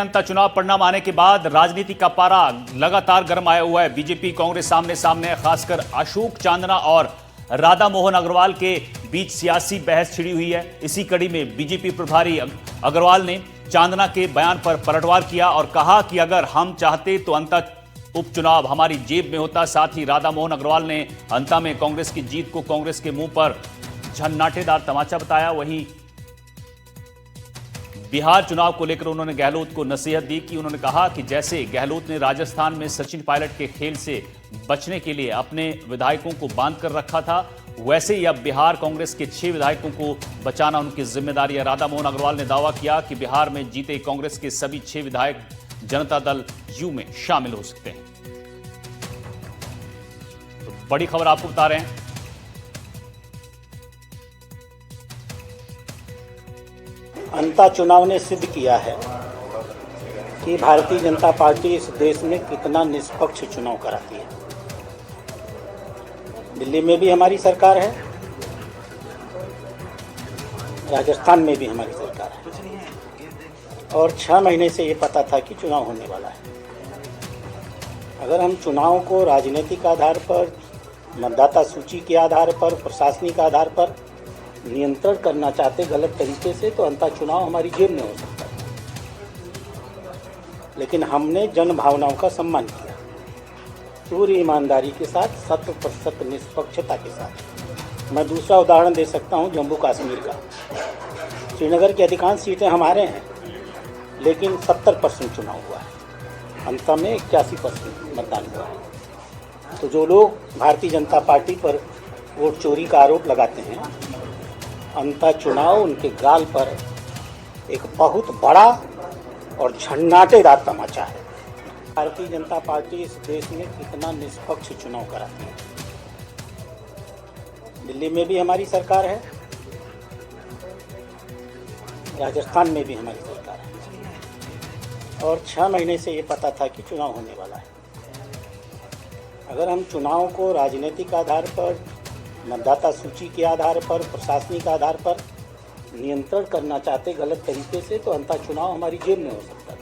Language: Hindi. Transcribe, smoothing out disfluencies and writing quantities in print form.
जनता चुनाव परिणाम आने के बाद राजनीति का पारा लगातार गर्म आया हुआ है। बीजेपी कांग्रेस सामने सामने, खासकर अशोक चांदना और राधा मोहन अग्रवाल के बीच सियासी बहस छिड़ी हुई है। इसी कड़ी में बीजेपी प्रभारी अग्रवाल ने चांदना के बयान पर पलटवार किया और कहा कि अगर हम चाहते तो अंततः उपचुनाव हमारी जेब में होता। साथ ही राधा मोहन अग्रवाल ने अंत में कांग्रेस की जीत को कांग्रेस के मुंह पर झन्नाटेदार तमाचा बताया। वहीं बिहार चुनाव को लेकर उन्होंने गहलोत को नसीहत दी कि उन्होंने कहा कि जैसे गहलोत ने राजस्थान में सचिन पायलट के खेल से बचने के लिए अपने विधायकों को बांध कर रखा था, वैसे ही अब बिहार कांग्रेस के 6 विधायकों को बचाना उनकी जिम्मेदारी है। राधा मोहन अग्रवाल ने दावा किया कि बिहार में जीते कांग्रेस के सभी 6 विधायक जनता दल यू में शामिल हो सकते हैं। तो बड़ी खबर आपको बता रहे हैं। अंता चुनाव ने सिद्ध किया है कि भारतीय जनता पार्टी इस देश में कितना निष्पक्ष चुनाव कराती है। दिल्ली में भी हमारी सरकार है, राजस्थान में भी हमारी सरकार है और 6 महीने से ये पता था कि चुनाव होने वाला है। अगर हम चुनाव को राजनीतिक आधार पर, मतदाता सूची के आधार पर, प्रशासनिक आधार पर नियंत्रण करना चाहते गलत तरीके से, तो अंतः चुनाव हमारी जेब में हो सकता है। लेकिन हमने जन भावनाओं का सम्मान किया, पूरी ईमानदारी के साथ, 100% निष्पक्षता के साथ। मैं दूसरा उदाहरण दे सकता हूं जम्मू कश्मीर का। श्रीनगर की अधिकांश सीटें हमारे हैं, लेकिन 70% चुनाव हुआ है, अंत में 81% मतदान हुआ है। तो जो लोग भारतीय जनता पार्टी पर वोट चोरी का आरोप लगाते हैं, अंतः चुनाव उनके गाल पर एक बहुत बड़ा और झन्नाटेदार तमाचा है। भारतीय जनता पार्टी इस देश में कितना निष्पक्ष चुनाव कराती है। दिल्ली में भी हमारी सरकार है, राजस्थान में भी हमारी सरकार है और 6 महीने से ये पता था कि चुनाव होने वाला है। अगर हम चुनाव को राजनीतिक आधार पर, मतदाता सूची के आधार पर, प्रशासनिक आधार पर नियंत्रण करना चाहते गलत तरीके से, तो अंतः चुनाव हमारी जेब में हो सकता है।